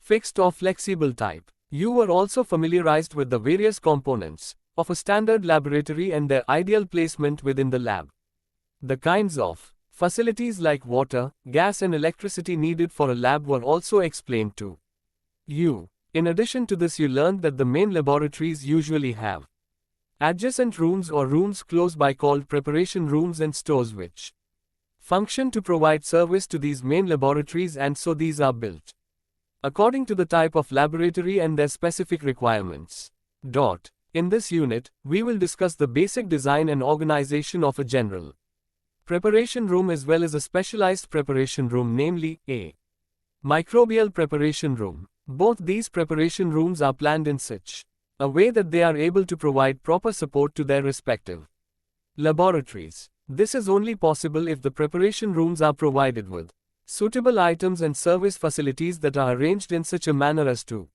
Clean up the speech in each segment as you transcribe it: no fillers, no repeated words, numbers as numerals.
fixed or flexible type. You were also familiarized with the various components of a standard laboratory and their ideal placement within the lab. The kinds of facilities like water, gas and electricity needed for a lab were also explained to you. In addition to this, you learned that the main laboratories usually have adjacent rooms or rooms close by called preparation rooms and stores which function to provide service to these main laboratories, and so these are built according to the type of laboratory and their specific requirements. In this unit, we will discuss the basic design and organization of a general preparation room as well as a specialized preparation room, namely a microbial preparation room. Both these preparation rooms are planned in such a way that they are able to provide proper support to their respective laboratories. This is only possible if the preparation rooms are provided with suitable items and service facilities that are arranged in such a manner as to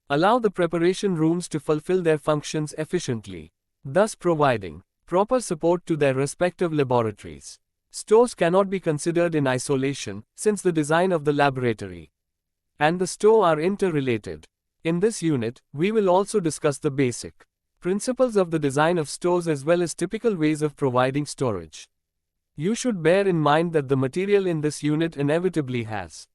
allow the preparation rooms to fulfill their functions efficiently, thus providing proper support to their respective laboratories. Stores cannot be considered in isolation, since the design of the laboratory and the store are interrelated. In this unit, we will also discuss the basic principles of the design of stores as well as typical ways of providing storage. You should bear in mind that the material in this unit inevitably has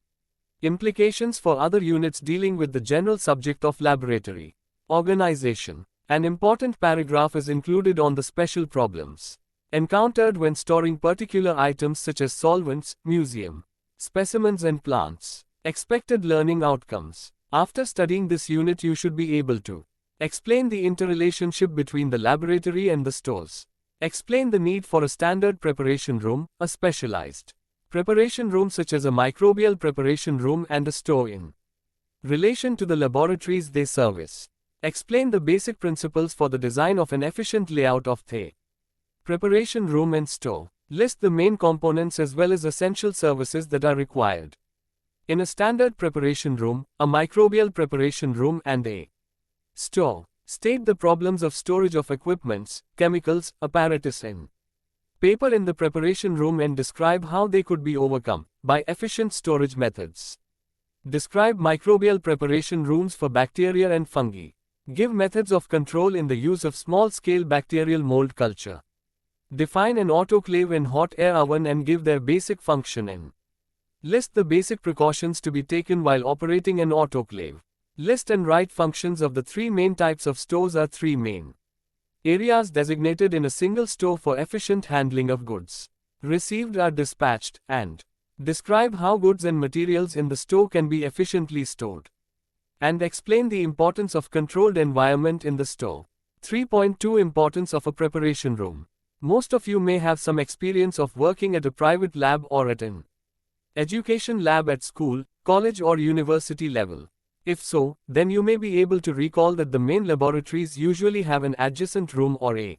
implications for other units dealing with the general subject of laboratory organization. An important paragraph is included on the special problems encountered when storing particular items such as solvents, museum specimens and plants. Expected learning outcomes. After studying this unit, you should be able to explain the interrelationship between the laboratory and the stores. Explain the need for a standard preparation room, a specialized preparation room such as a microbial preparation room, and a store in relation to the laboratories they service. Explain the basic principles for the design of an efficient layout of the preparation room and store. List the main components as well as essential services that are required in a standard preparation room, a microbial preparation room, and a store. State the problems of storage of equipments, chemicals, apparatus and paper in the preparation room and describe how they could be overcome by efficient storage methods. Describe microbial preparation rooms for bacteria and fungi. Give methods of control in the use of small-scale bacterial mold culture. Define an autoclave and hot air oven and give their basic function and list the basic precautions to be taken while operating an autoclave. List and write functions of the three main types of stores are three main areas designated in a single store for efficient handling of goods received are dispatched, and describe how goods and materials in the store can be efficiently stored. And explain the importance of controlled environment in the store. 3.2 Importance of a preparation room. Most of you may have some experience of working at a private lab or at an education lab at school, college or university level. If so, then you may be able to recall that the main laboratories usually have an adjacent room or a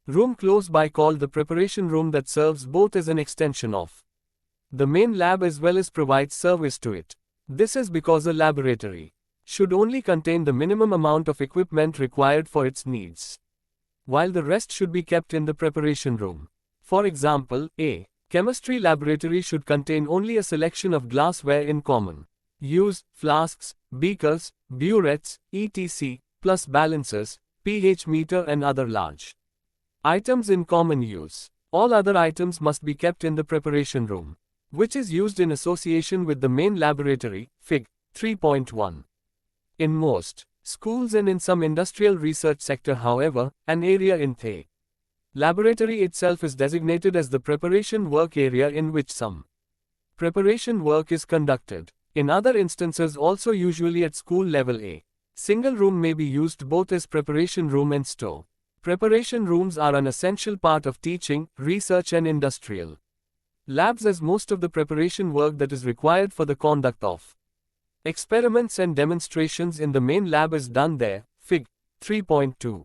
room close by called the preparation room that serves both as an extension of the main lab as well as provides service to it. This is because a laboratory should only contain the minimum amount of equipment required for its needs, while the rest should be kept in the preparation room. For example, a chemistry laboratory should contain only a selection of glassware in common use, flasks, beakers, burettes, etc., plus balancers, pH meter and other large items in common use. All other items must be kept in the preparation room, which is used in association with the main laboratory, Fig. 3.1. In most schools and in some industrial research sector, however, an area in the laboratory itself is designated as the preparation work area in which some preparation work is conducted. In other instances, also usually at school level, a single room may be used both as preparation room and store. Preparation rooms are an essential part of teaching, research and industrial labs, as most of the preparation work that is required for the conduct of experiments and demonstrations in the main lab is done there. Fig. 3.2.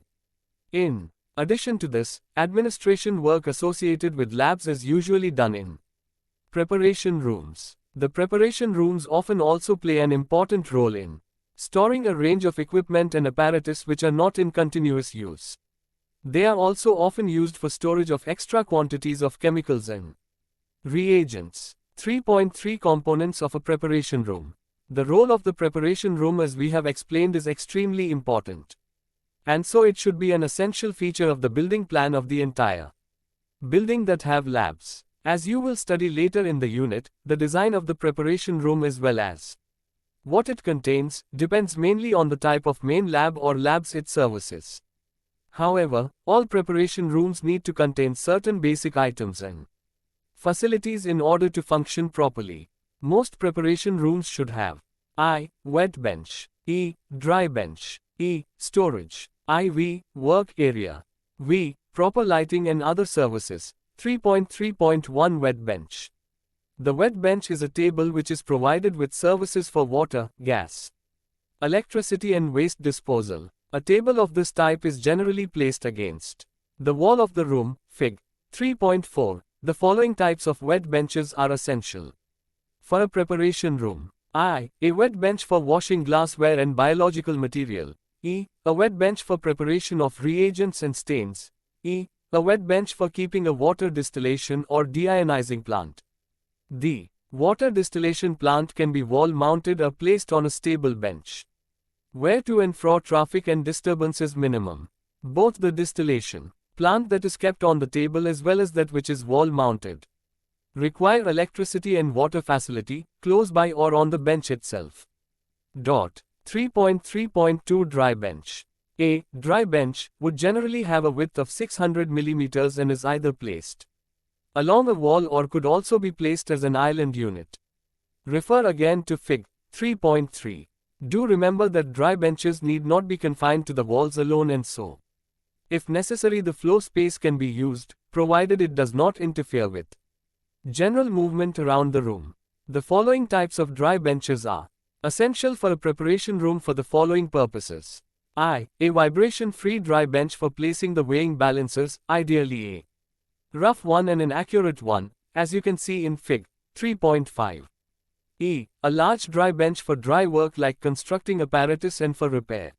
In addition to this, administration work associated with labs is usually done in preparation rooms. The preparation rooms often also play an important role in storing a range of equipment and apparatus which are not in continuous use. They are also often used for storage of extra quantities of chemicals and reagents. 3.3 Components of a preparation room. The role of the preparation room, as we have explained, is extremely important. And so it should be an essential feature of the building plan of the entire building that have labs. As you will study later in the unit, the design of the preparation room as well as what it contains depends mainly on the type of main lab or labs it services. However, all preparation rooms need to contain certain basic items and facilities in order to function properly. Most preparation rooms should have I. Wet bench, E. Dry bench, E. Storage, IV. Work area, V. Proper lighting and other services. 3.3.1 Wet bench. The wet bench is a table which is provided with services for water, gas, electricity and waste disposal. A table of this type is generally placed against the wall of the room. Fig. 3.4. The following types of wet benches are essential for a preparation room. I. A wet bench for washing glassware and biological material. E. A wet bench for preparation of reagents and stains. E. A wet bench for keeping a water distillation or deionizing plant. The water distillation plant can be wall-mounted or placed on a stable bench, where to and fro traffic and disturbance is minimum. Both the distillation plant that is kept on the table as well as that which is wall-mounted require electricity and water facility, close by or on the bench itself. 3.3.2 Dry bench. A dry bench would generally have a width of 600 mm and is either placed along a wall or could also be placed as an island unit. Refer again to Fig. 3.3. Do remember that dry benches need not be confined to the walls alone, and so, if necessary, the floor space can be used, provided it does not interfere with general movement around the room. The following types of dry benches are essential for a preparation room for the following purposes. I. A vibration-free dry bench for placing the weighing balancers, ideally a rough one and an accurate one, as you can see in Fig. 3.5. E. A large dry bench for dry work like constructing apparatus and for repair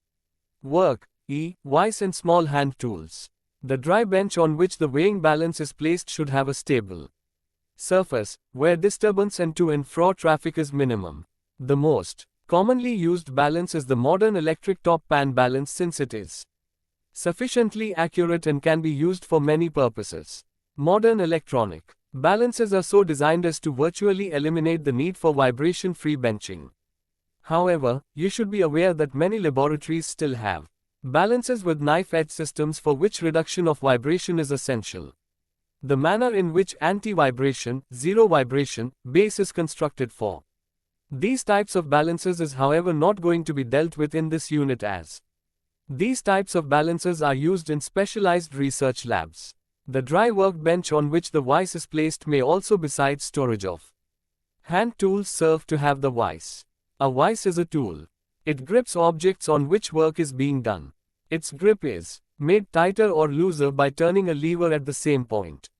work. E. Vise and small hand tools. The dry bench on which the weighing balance is placed should have a stable surface, where disturbance and to and fro traffic is minimum. The most commonly used balance is the modern electric top pan balance, since it is sufficiently accurate and can be used for many purposes. Modern electronic balances are so designed as to virtually eliminate the need for vibration-free benching. However, you should be aware that many laboratories still have balances with knife-edge systems for which reduction of vibration is essential. The manner in which anti-vibration, zero vibration, base is constructed for these types of balances is, however, not going to be dealt with in this unit, as these types of balances are used in specialized research labs. The dry workbench on which the vise is placed may also, besides storage of hand tools, serve to have the vise. A vise is a tool. It grips objects on which work is being done. Its grip is made tighter or looser by turning a lever at the same point.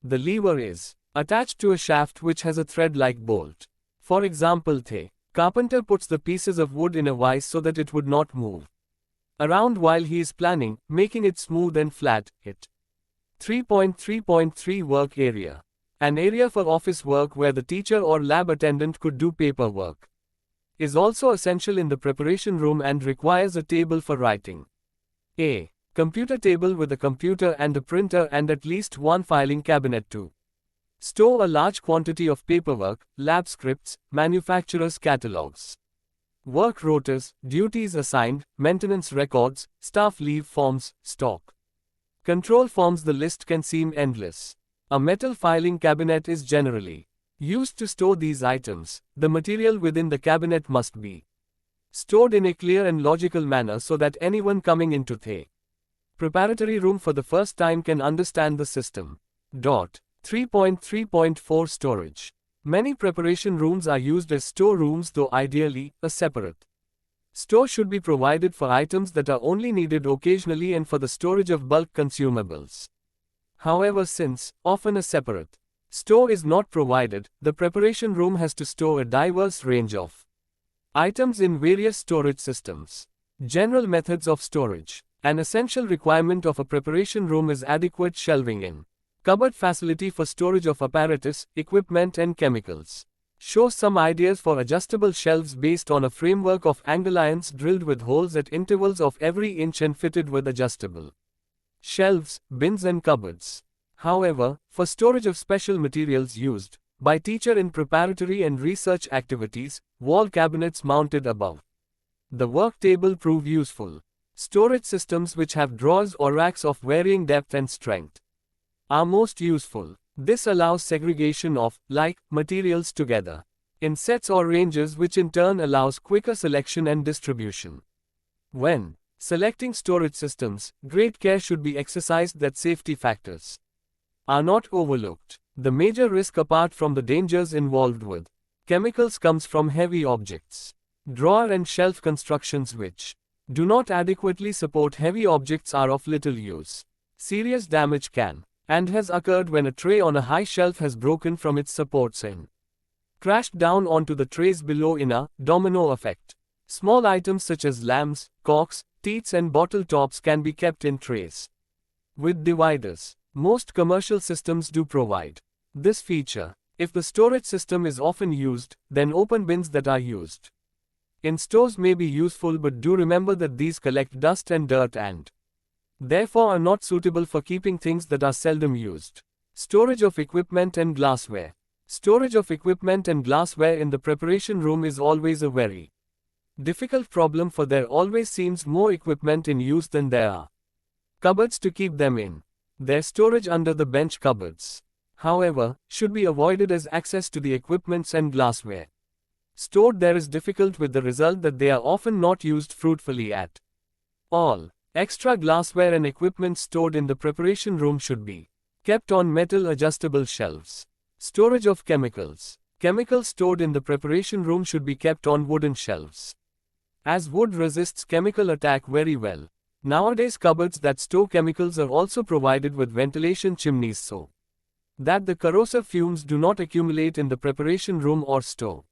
The lever is attached to a shaft which has a thread-like bolt. For example, the carpenter puts the pieces of wood in a vise so that it would not move around while he is planing, making it smooth and flat. 3.3.3 Work area. An area for office work where the teacher or lab attendant could do paperwork is also essential in the preparation room and requires a table for writing. A computer table with a computer and a printer and at least one filing cabinet to store a large quantity of paperwork, lab scripts, manufacturer's catalogs, work rotas, duties assigned, maintenance records, staff leave forms, stock control forms. The list can seem endless. A metal filing cabinet is generally used to store these items. The material within the cabinet must be stored in a clear and logical manner so that anyone coming into the preparatory room for the first time can understand the system. 3.3.4 Storage. Many preparation rooms are used as store rooms, though ideally, a separate store should be provided for items that are only needed occasionally and for the storage of bulk consumables. However, since often a separate store is not provided, the preparation room has to store a diverse range of items in various storage systems. General methods of storage. An essential requirement of a preparation room is adequate shelving in cupboard facility for storage of apparatus, equipment and chemicals. Shows some ideas for adjustable shelves based on a framework of angle irons drilled with holes at intervals of every inch and fitted with adjustable shelves, bins and cupboards. However, for storage of special materials used by teacher in preparatory and research activities, wall cabinets mounted above the work table prove useful. Storage systems which have drawers or racks of varying depth and strength are most useful. This allows segregation of like materials together in sets or ranges, which in turn allows quicker selection and distribution. When selecting storage systems, great care should be exercised that safety factors are not overlooked. The major risk apart from the dangers involved with chemicals comes from heavy objects. Drawer and shelf constructions which do not adequately support heavy objects are of little use. Serious damage can and has occurred when a tray on a high shelf has broken from its supports and crashed down onto the trays below in a domino effect. Small items such as lamps, corks, teats and bottle tops can be kept in trays with dividers. Most commercial systems do provide this feature. If the storage system is often used, then open bins that are used in stores may be useful, but do remember that these collect dust and dirt and therefore are not suitable for keeping things that are seldom used. Storage of equipment and glassware. Storage of equipment and glassware in the preparation room is always a very difficult problem, for there always seems more equipment in use than there are cupboards to keep them in. Their storage under the bench cupboards, however, should be avoided, as access to the equipments and glassware stored there is difficult, with the result that they are often not used fruitfully at all. Extra glassware and equipment stored in the preparation room should be kept on metal adjustable shelves. Storage of chemicals. Chemicals stored in the preparation room should be kept on wooden shelves, as wood resists chemical attack very well. Nowadays, cupboards that store chemicals are also provided with ventilation chimneys so that the corrosive fumes do not accumulate in the preparation room or store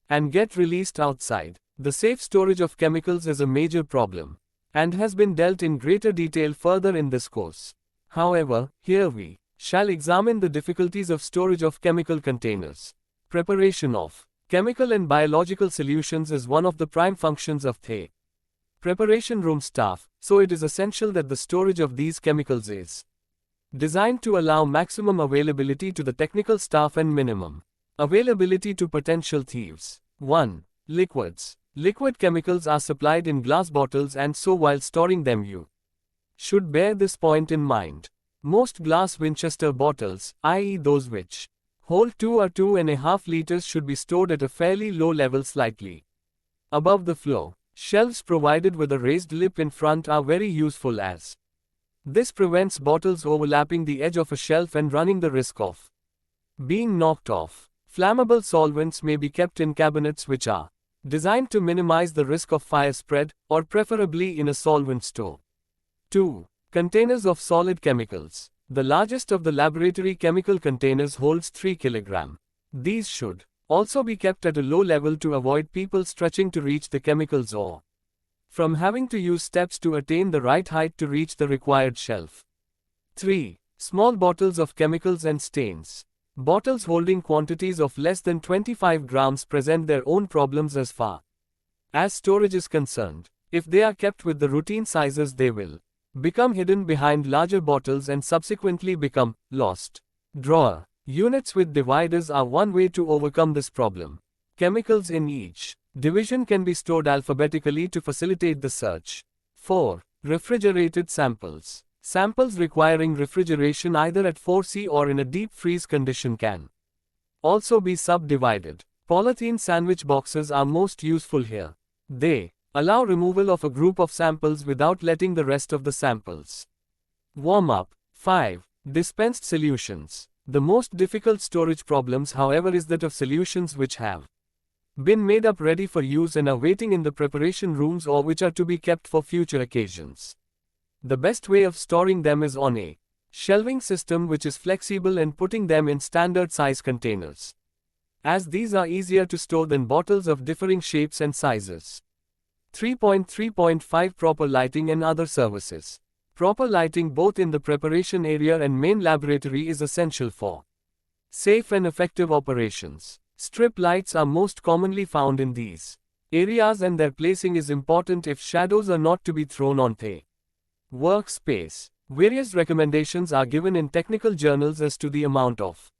and get released outside. The safe storage of chemicals is a major problem and has been dealt in greater detail further in this course. However, here we shall examine the difficulties of storage of chemical containers. Preparation of chemical and biological solutions is one of the prime functions of the preparation room staff, so it is essential that the storage of these chemicals is designed to allow maximum availability to the technical staff and minimum availability to potential thieves. 1. Liquids. Liquid chemicals are supplied in glass bottles, and so while storing them you should bear this point in mind. Most glass Winchester bottles, i.e. those which hold 2 or 2.5 liters, should be stored at a fairly low level, slightly above the floor. Shelves provided with a raised lip in front are very useful, as this prevents bottles overlapping the edge of a shelf and running the risk of being knocked off. Flammable solvents may be kept in cabinets which are designed to minimize the risk of fire spread, or preferably in a solvent store. 2. Containers of solid chemicals. The largest of the laboratory chemical containers holds 3 kg. These should also be kept at a low level to avoid people stretching to reach the chemicals or from having to use steps to attain the right height to reach the required shelf. 3. Small bottles of chemicals and stains. Bottles holding quantities of less than 25 grams present their own problems as far as storage is concerned. If they are kept with the routine sizes, they will become hidden behind larger bottles and subsequently become lost. Drawer. Units with dividers are one way to overcome this problem. Chemicals in each division can be stored alphabetically to facilitate the search. 4. Refrigerated samples. Samples requiring refrigeration either at 4C or in a deep freeze condition can also be subdivided. Polythene sandwich boxes are most useful here. They allow removal of a group of samples without letting the rest of the samples warm up. 5. Dispensed solutions. The most difficult storage problems, however, is that of solutions which have been made up ready for use and are waiting in the preparation rooms, or which are to be kept for future occasions. The best way of storing them is on a shelving system which is flexible, and putting them in standard size containers, as these are easier to store than bottles of differing shapes and sizes. 3.3.5 Proper lighting and other services. Proper lighting both in the preparation area and main laboratory is essential for safe and effective operations. Strip lights are most commonly found in these areas, and their placing is important if shadows are not to be thrown on the workspace. Various recommendations are given in technical journals as to the amount of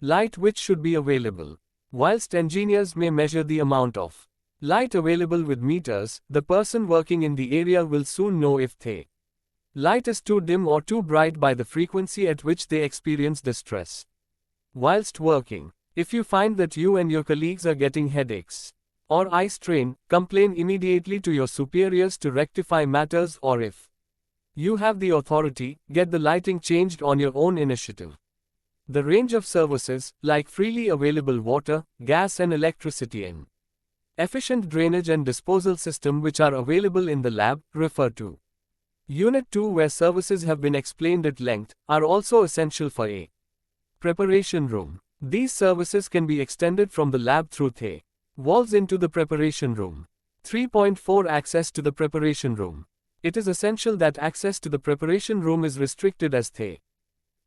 light which should be available. Whilst engineers may measure the amount of light available with meters, the person working in the area will soon know if the light is too dim or too bright by the frequency at which they experience distress whilst working. If you find that you and your colleagues are getting headaches or eye strain, complain immediately to your superiors to rectify matters, or if you have the authority, get the lighting changed on your own initiative. The range of services, like freely available water, gas and electricity and efficient drainage and disposal system which are available in the lab, refer to Unit 2 where services have been explained at length, are also essential for a preparation room. These services can be extended from the lab through the walls into the preparation room. 3.4 Access to the preparation room. It is essential that access to the preparation room is restricted, as the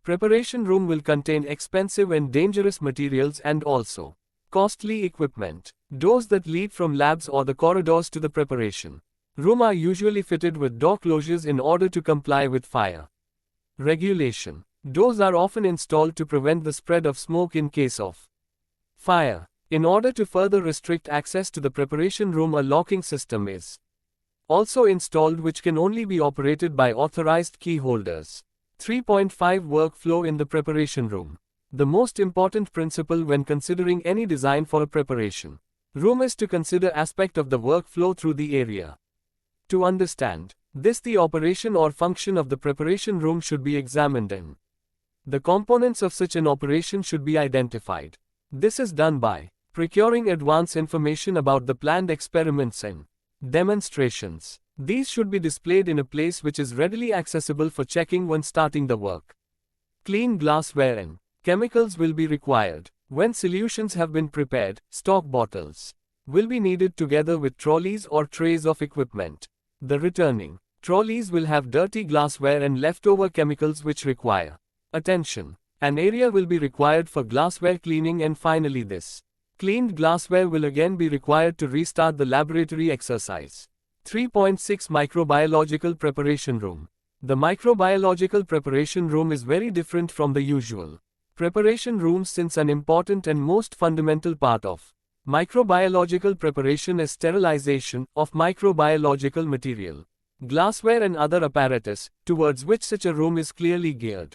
preparation room will contain expensive and dangerous materials and also costly equipment. Doors that lead from labs or the corridors to the preparation room are usually fitted with door closures in order to comply with fire regulation. Doors are often installed to prevent the spread of smoke in case of fire. In order to further restrict access to the preparation room, a locking system is also installed which can only be operated by authorized key holders. 3.5 Workflow in the preparation room. The most important principle when considering any design for a preparation room is to consider aspect of the workflow through the area. To understand this, the operation or function of the preparation room should be examined and the components of such an operation should be identified. This is done by procuring advance information about the planned experiments and demonstrations. These should be displayed in a place which is readily accessible for checking when starting the work. Clean glassware and chemicals will be required. When solutions have been prepared, stock bottles will be needed together with trolleys or trays of equipment. The returning trolleys will have dirty glassware and leftover chemicals which require attention. An area will be required for glassware cleaning, and finally this cleaned glassware will again be required to restart the laboratory exercise. 3.6 Microbiological Preparation Room. The microbiological preparation room is very different from the usual preparation rooms, since an important and most fundamental part of microbiological preparation is sterilization of microbiological material, glassware and other apparatus, towards which such a room is clearly geared.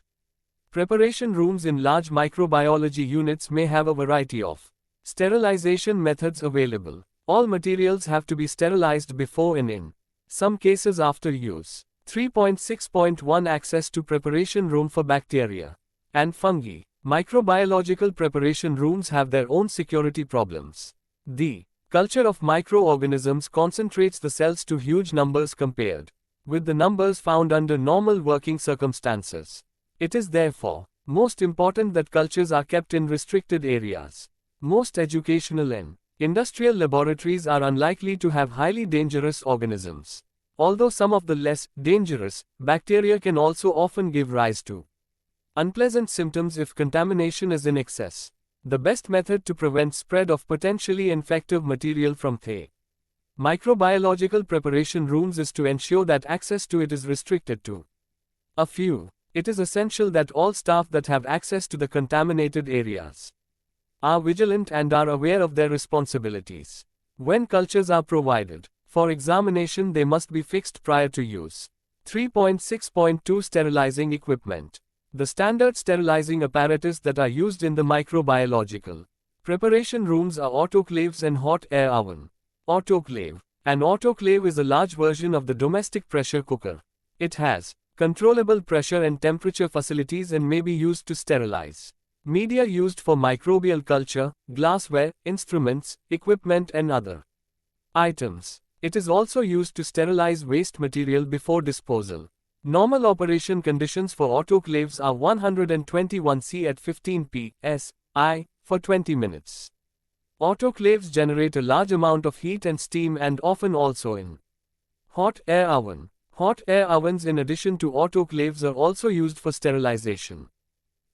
Preparation rooms in large microbiology units may have a variety of sterilization methods available. All materials have to be sterilized before and in some cases after use. 3.6.1 Access to preparation room for bacteria and fungi. Microbiological preparation rooms have their own security problems. The culture of microorganisms concentrates the cells to huge numbers compared with the numbers found under normal working circumstances. It is therefore most important that cultures are kept in restricted areas. Most educational and industrial laboratories are unlikely to have highly dangerous organisms. Although some of the less dangerous bacteria can also often give rise to unpleasant symptoms if contamination is in excess. The best method to prevent spread of potentially infective material from the microbiological preparation rooms is to ensure that access to it is restricted to a few. It is essential that all staff that have access to the contaminated areas are vigilant and are aware of their responsibilities. When cultures are provided for examination, they must be fixed prior to use. 3.6.2 Sterilizing equipment. The standard sterilizing apparatus that are used in the microbiological preparation rooms are autoclaves and hot air oven. Autoclave. An autoclave is a large version of the domestic pressure cooker. It has controllable pressure and temperature facilities and may be used to sterilize media used for microbial culture, glassware, instruments, equipment and other items. It is also used to sterilize waste material before disposal. Normal operation conditions for autoclaves are 121 C at 15 psi for 20 minutes. Autoclaves generate a large amount of heat and steam and often also in hot air oven. Hot air ovens in addition to autoclaves are also used for sterilization.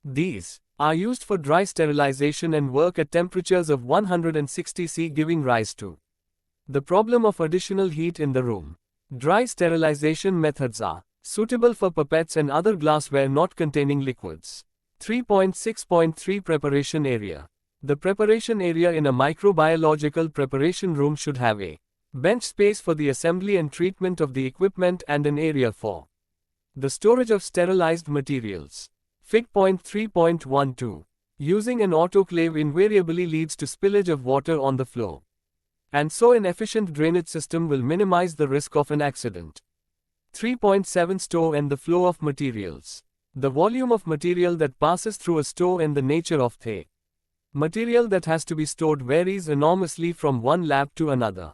These are used for dry sterilization and work at temperatures of 160 C, giving rise to the problem of additional heat in the room. Dry sterilization methods are suitable for pipettes and other glassware not containing liquids. 3.6.3 Preparation area. The preparation area in a microbiological preparation room should have a bench space for the assembly and treatment of the equipment and an area for the storage of sterilized materials. Fig. Point 3.12. Using an autoclave invariably leads to spillage of water on the floor, and so an efficient drainage system will minimize the risk of an accident. 3.7 Store and the flow of materials. The volume of material that passes through a store and the nature of the material that has to be stored varies enormously from one lab to another.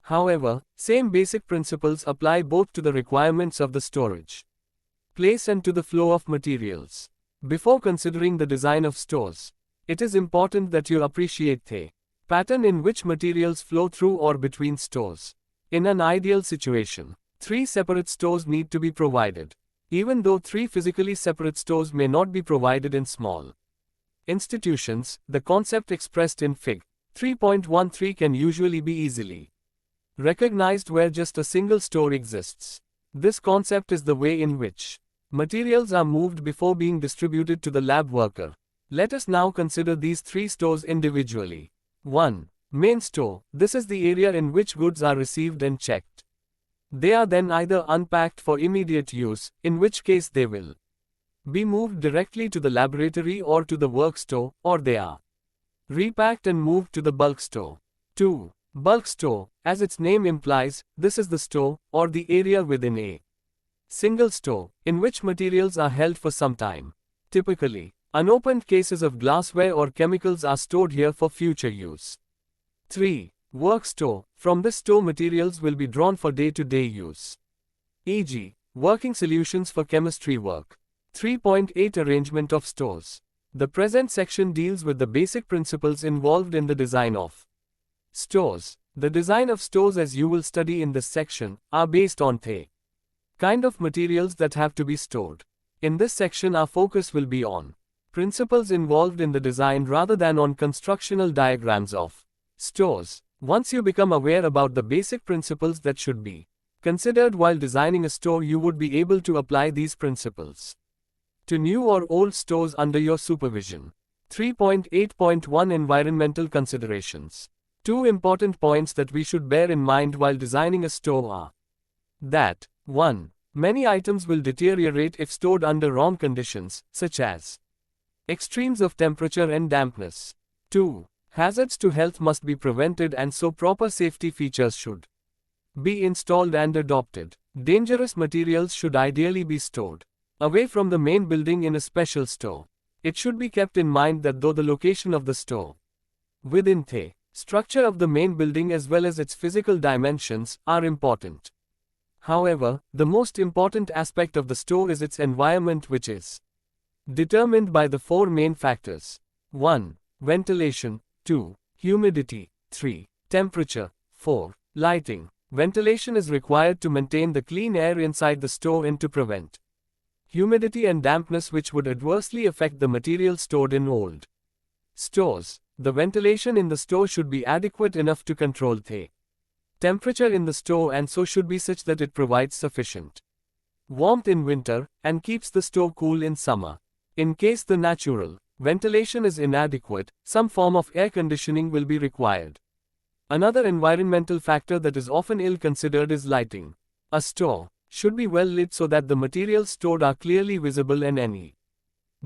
However, same basic principles apply both to the requirements of the storage place and to the flow of materials. Before considering the design of stores, it is important that you appreciate the pattern in which materials flow through or between stores. In an ideal situation, 3 separate stores need to be provided, even though 3 physically separate stores may not be provided in small institutions. The concept expressed in Fig. 3.13 can usually be easily recognized where just a single store exists. This concept is the way in which materials are moved before being distributed to the lab worker. Let us now consider these 3 stores individually. 1. Main store. This is the area in which goods are received and checked. They are then either unpacked for immediate use, in which case they will be moved directly to the laboratory or to the work store, or they are repacked and moved to the bulk store. 2. Bulk store. As its name implies, this is the store, or the area within a single store, in which materials are held for some time. Typically, unopened cases of glassware or chemicals are stored here for future use. 3. Work store. From this store materials will be drawn for day-to-day use, e.g., working solutions for chemistry work. 3.8 Arrangement of stores. The present section deals with the basic principles involved in the design of stores. The design of stores, as you will study in this section, are based on the kind of materials that have to be stored. In this section our focus will be on principles involved in the design rather than on constructional diagrams of stores. Once you become aware about the basic principles that should be considered while designing a store, you would be able to apply these principles to new or old stores under your supervision. 3.8.1 Environmental considerations. 2 important points that we should bear in mind while designing a store are that 1. Many items will deteriorate if stored under wrong conditions, such as extremes of temperature and dampness. 2. Hazards to health must be prevented, and so proper safety features should be installed and adopted. Dangerous materials should ideally be stored away from the main building in a special store. It should be kept in mind that though the location of the store within the structure of the main building as well as its physical dimensions are important, however, the most important aspect of the store is its environment, which is determined by the 4 main factors. 1. Ventilation. 2. Humidity. 3. Temperature. 4. Lighting. Ventilation is required to maintain the clean air inside the store and to prevent humidity and dampness, which would adversely affect the material stored in old stores. The ventilation in the store should be adequate enough to control the temperature in the store, and so should be such that it provides sufficient warmth in winter and keeps the store cool in summer. In case the natural ventilation is inadequate, some form of air conditioning will be required. Another environmental factor that is often ill-considered is lighting. A store should be well lit so that the materials stored are clearly visible and any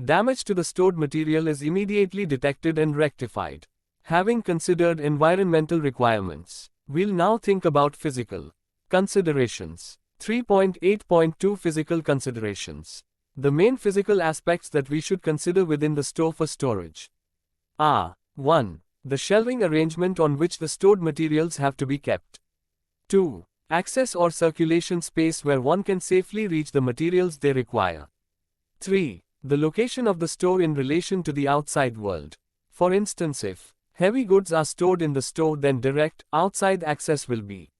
damage to the stored material is immediately detected and rectified. Having considered environmental requirements, we'll now think about physical considerations. 3.8.2 Physical considerations. The main physical aspects that we should consider within the store for storage are 1. The shelving arrangement on which the stored materials have to be kept. 2. Access or circulation space where one can safely reach the materials they require. 3. The location of the store in relation to the outside world. For instance, if heavy goods are stored in the store, then direct outside access will be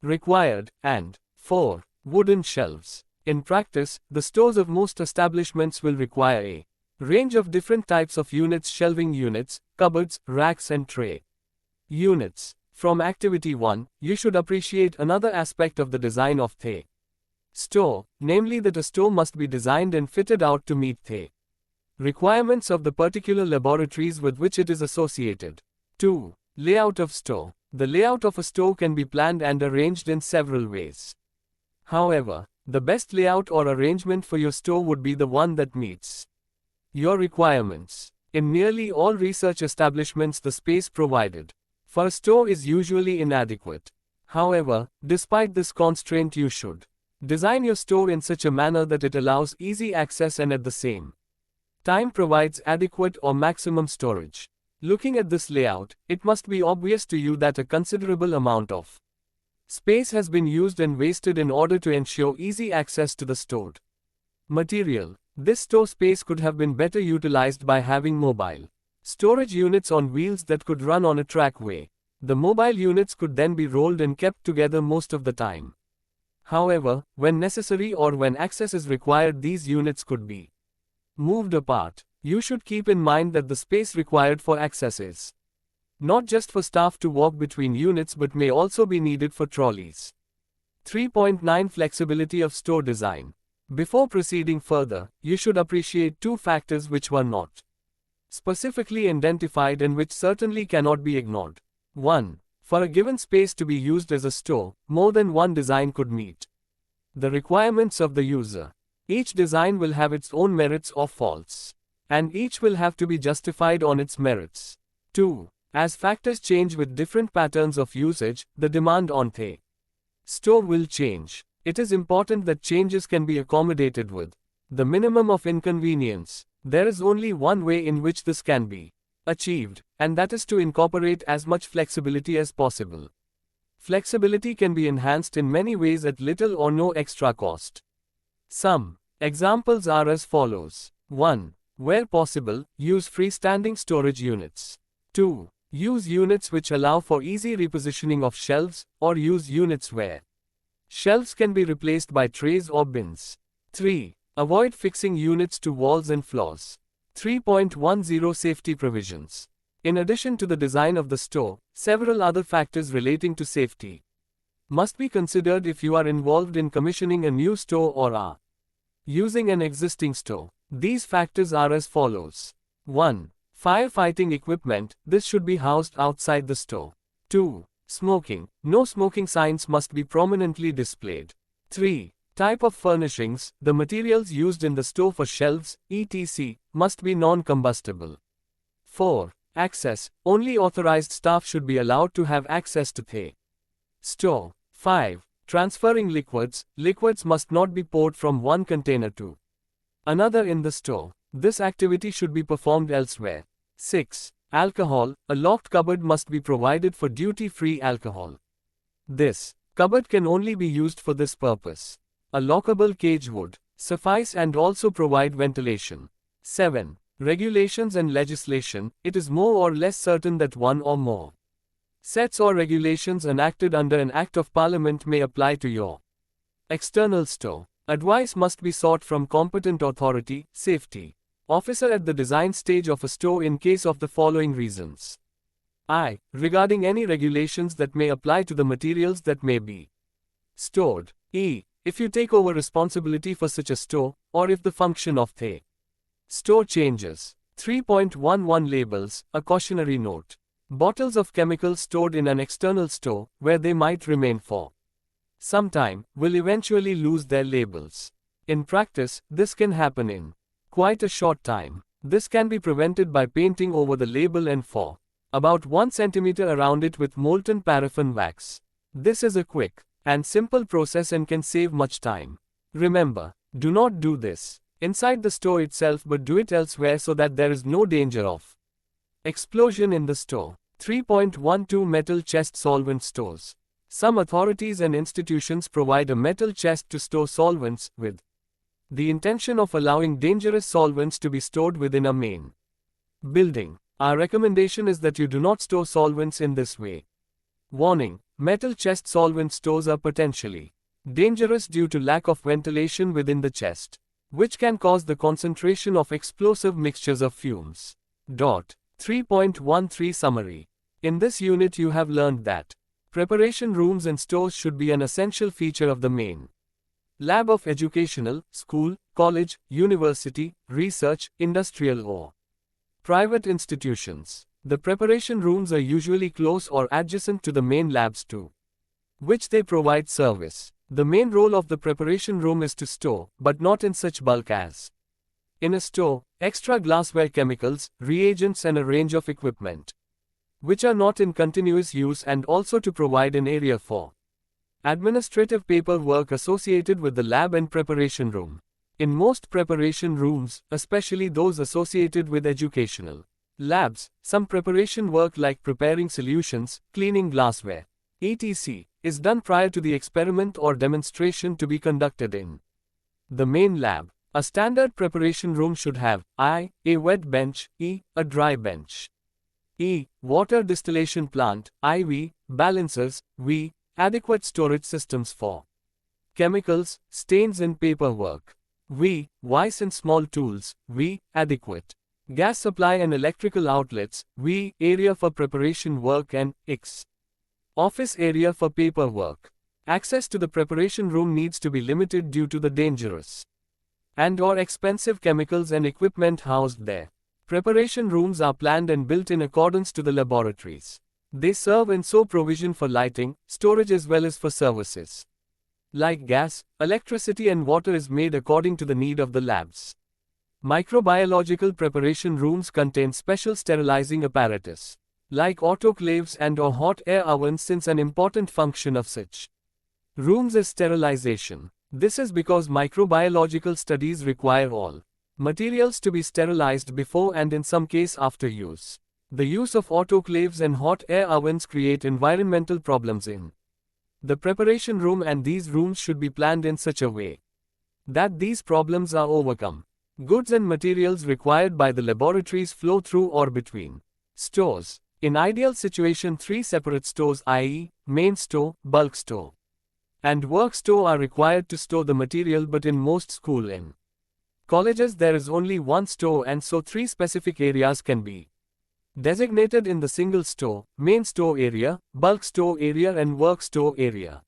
required. And 4. Wooden shelves. In practice, the stores of most establishments will require a Range of different types of units: shelving units, cupboards, racks and tray. Units. From Activity 1, you should appreciate another aspect of the design of the store, namely that a store must be designed and fitted out to meet the requirements of the particular laboratories with which it is associated. 2. Layout of store. The layout of a store can be planned and arranged in several ways. However, the best layout or arrangement for your store would be the one that meets your requirements. In nearly all research establishments, the space provided for a store is usually inadequate. However, despite this constraint, you should design your store in such a manner that it allows easy access and at the same time provides adequate or maximum storage. Looking at this layout, it must be obvious to you that a considerable amount of space has been used and wasted in order to ensure easy access to the stored material. This store space could have been better utilized by having mobile storage units on wheels that could run on a trackway. The mobile units could then be rolled and kept together most of the time. However, when necessary or when access is required, these units could be moved apart. You should keep in mind that the space required for access is not just for staff to walk between units but may also be needed for trolleys. 3.9 Flexibility of store design. Before proceeding further, you should appreciate two factors which were not specifically identified and which certainly cannot be ignored. 1. For a given space to be used as a store, more than one design could meet the requirements of the user. Each design will have its own merits or faults, and each will have to be justified on its merits. 2. As factors change with different patterns of usage, the demand on the store will change. It is important that changes can be accommodated with the minimum of inconvenience. There is only one way in which this can be achieved, and that is to incorporate as much flexibility as possible. Flexibility can be enhanced in many ways at little or no extra cost. Some examples are as follows. 1. Where possible, use freestanding storage units. 2. Use units which allow for easy repositioning of shelves, or use units where shelves can be replaced by trays or bins. 3. Avoid fixing units to walls and floors. 3.10 Safety provisions. In addition to the design of the store, several other factors relating to safety must be considered if you are involved in commissioning a new store or are using an existing store. These factors are as follows. 1. Firefighting equipment. This should be housed outside the store. 2. Smoking. No smoking signs must be prominently displayed. 3. Type of furnishings. The materials used in the store for shelves, etc., must be non-combustible. 4. Access. Only authorized staff should be allowed to have access to the store. 5. Transferring liquids. Liquids must not be poured from one container to another in the store. This activity should be performed elsewhere. 6. Alcohol. A locked cupboard must be provided for duty-free alcohol. This cupboard can only be used for this purpose. A lockable cage would suffice and also provide ventilation. 7. Regulations and legislation. It is more or less certain that one or more sets or regulations enacted under an Act of Parliament may apply to your external store. Advice must be sought from competent authority, safety officer at the design stage of a store in case of the following reasons. I. Regarding any regulations that may apply to the materials that may be stored. E. If you take over responsibility for such a store, or if the function of the store changes. 3.11 Labels. A cautionary note. Bottles of chemicals stored in an external store, where they might remain for some time, will eventually lose their labels. In practice, this can happen in quite a short time. This can be prevented by painting over the label and for about 1 centimeter around it with molten paraffin wax. This is a quick and simple process and can save much time. Remember, do not do this inside the store itself but do it elsewhere so that there is no danger of explosion in the store. 3.12 Metal chest solvent stores. Some authorities and institutions provide a metal chest to store solvents, with the intention of allowing dangerous solvents to be stored within a main building. Our recommendation is that you do not store solvents in this way. Warning: metal chest solvent stores are potentially dangerous due to lack of ventilation within the chest. which can cause the concentration of explosive mixtures of fumes. 3.13 Summary. In this unit you have learned that preparation rooms and stores should be an essential feature of the main lab of educational, school, college, university, research, industrial or private institutions. The preparation rooms are usually close or adjacent to the main labs to which they provide service. The main role of the preparation room is to store, but not in such bulk as in a store, extra glassware, chemicals, reagents and a range of equipment which are not in continuous use, and also to provide an area for administrative paperwork associated with the lab and preparation room. In most preparation rooms, especially those associated with educational labs, some preparation work like preparing solutions, cleaning glassware, etc., is done prior to the experiment or demonstration to be conducted in the main lab. A standard preparation room should have I. A wet bench, E. A dry bench, E. Water distillation plant, IV. Balancers, V. Adequate storage systems for chemicals, stains and paperwork, V. Vice and small tools, V. Adequate gas supply and electrical outlets, V. Area for preparation work and X. Office area for paperwork. Access to the preparation room needs to be limited due to the dangerous and/or expensive chemicals and equipment housed there. Preparation rooms are planned and built in accordance to the laboratories they serve, and so provision for lighting, storage as well as for services like gas, electricity and water is made according to the need of the labs. Microbiological preparation rooms contain special sterilizing apparatus like autoclaves and/or hot air ovens, since an important function of such rooms is sterilization. This is because microbiological studies require all materials to be sterilized before and in some case after use. The use of autoclaves and hot air ovens create environmental problems in the preparation room, and these rooms should be planned in such a way that these problems are overcome. Goods and materials required by the laboratories flow through or between stores. In ideal situation, 3 separate stores, i.e., main store, bulk store, and work store are required to store the material, but in most school and colleges there is only one store, and so 3 specific areas can be designated in the single store: main store area, bulk store area and work store area.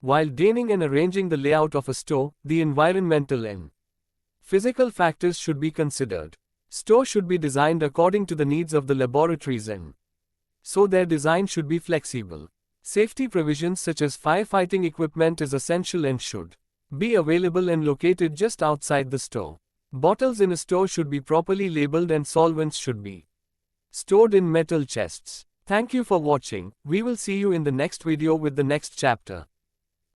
While designing and arranging the layout of a store, the environmental and physical factors should be considered. Stores should be designed according to the needs of the laboratories, and so their design should be flexible. Safety provisions such as firefighting equipment is essential and should be available and located just outside the store. Bottles in a store should be properly labeled and solvents should be stored in metal chests. Thank you for watching. We will see you in the next video with the next chapter.